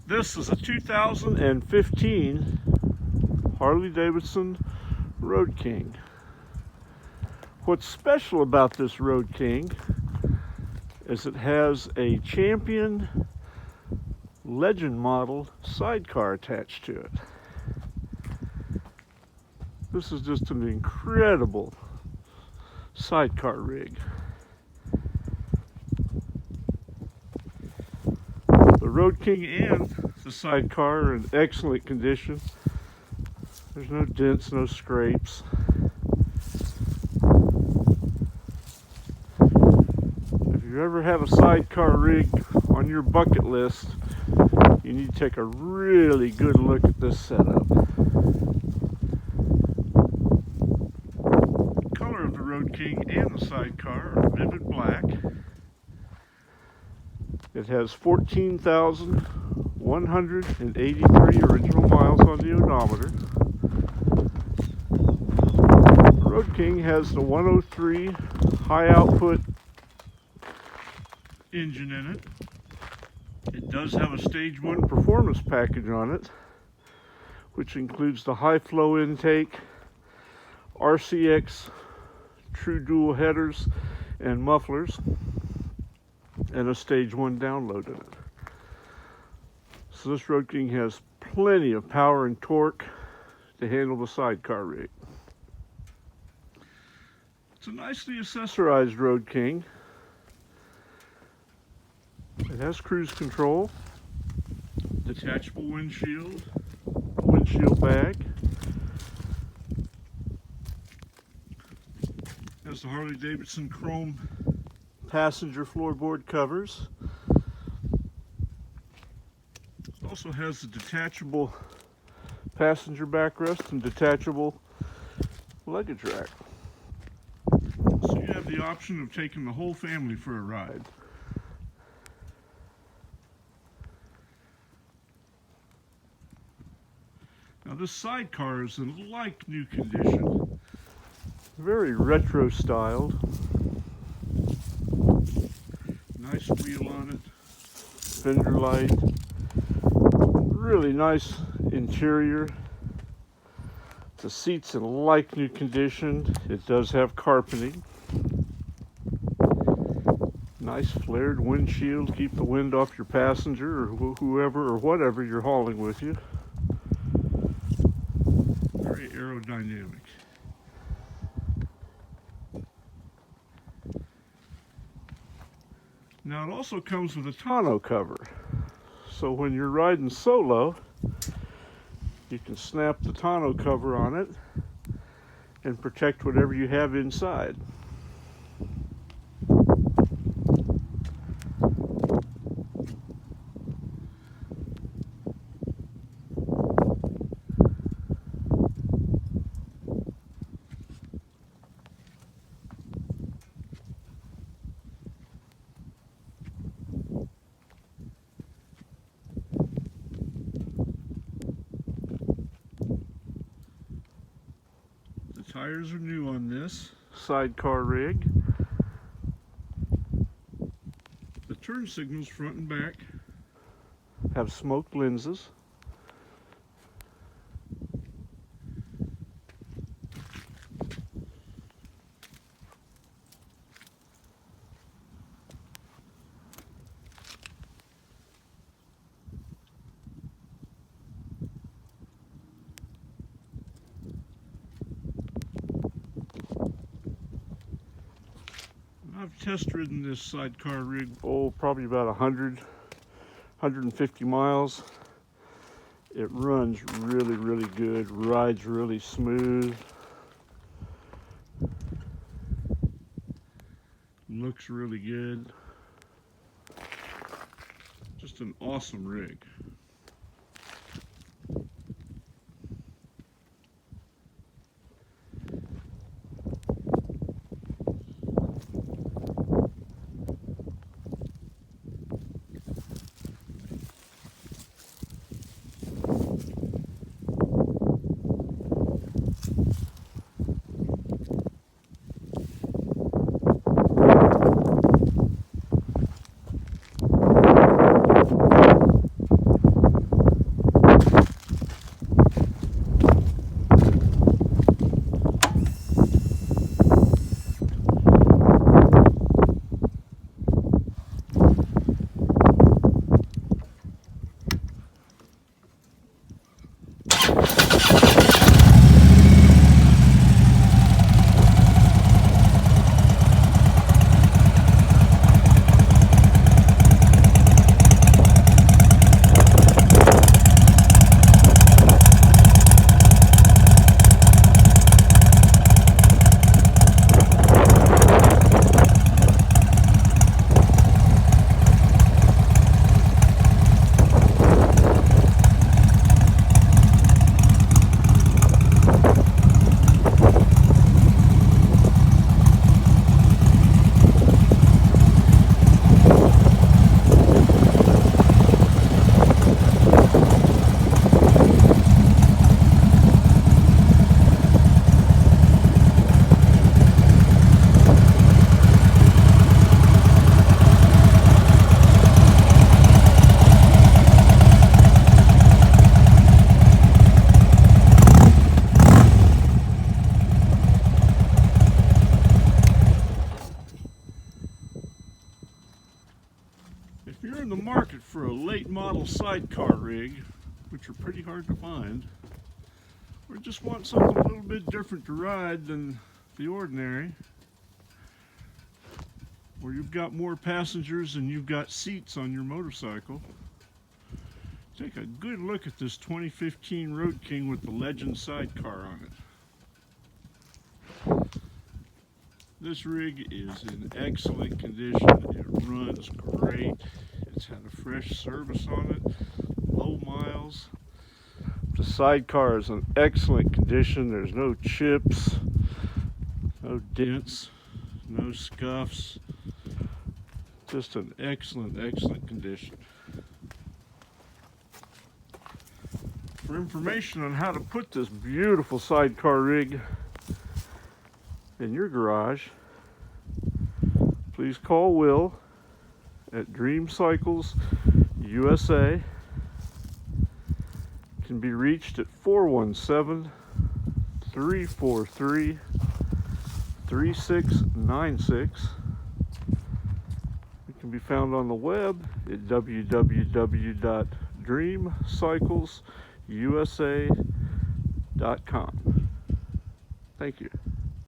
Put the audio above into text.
This is a 2015 Harley Davidson Road King. What's special about this Road King is it has a Champion Legend model sidecar attached to it. This is just an incredible sidecar rig. The Road King and the sidecar are in excellent condition. There's no dents, no scrapes. If you ever have a sidecar rig on your bucket list, you need to take a really good look at this setup. The color of the Road King and the sidecar are vivid black. It has 14,183 original miles on the odometer. The Road King has the 103 high output engine in it. It does have a Stage 1 performance package on it, which includes the high flow intake, RCX true dual headers and mufflers, and a Stage 1 download in it. So this Road King has plenty of power and torque to handle the sidecar rig. It's a nicely accessorized Road King. It has cruise control, detachable windshield, windshield bag. It has the Harley Davidson Chrome Passenger Floorboard Covers. It also has the Detachable Passenger backrest and Detachable Luggage Rack. So you have the option of taking the whole family for a ride. Now this sidecar is in like new condition. Very retro styled. Nice wheel on it. Fender light. Really nice interior. The seat's in like new condition. It does have carpeting. Nice flared windshield. Keep the wind off your passenger or whoever or whatever you're hauling with you. Very aerodynamic. Now it also comes with a tonneau cover. So when you're riding solo, you can snap the tonneau cover on it and protect whatever you have inside. Tires are new on this sidecar rig. The turn signals front and back have smoked lenses. I've test ridden this sidecar rig, probably about 150 miles. It runs really, really good, rides really smooth. Looks really good. Just an awesome rig. market for a late model sidecar rig, which are pretty hard to find, or just want something a little bit different to ride than the ordinary, or you've got more passengers and you've got seats on your motorcycle, take a good look at this 2015 Road King with the Legend sidecar on it. This rig is in excellent condition. It runs great. It's had a fresh service on it, low miles. The sidecar is in excellent condition. There's no chips, no dents, no scuffs. Just an excellent, excellent condition. For information on how to put this beautiful sidecar rig in your garage, please call Will at Dream Cycles USA. Can be reached at 417-343-3696. It can be found on the web at www.dreamcyclesusa.com. Thank you.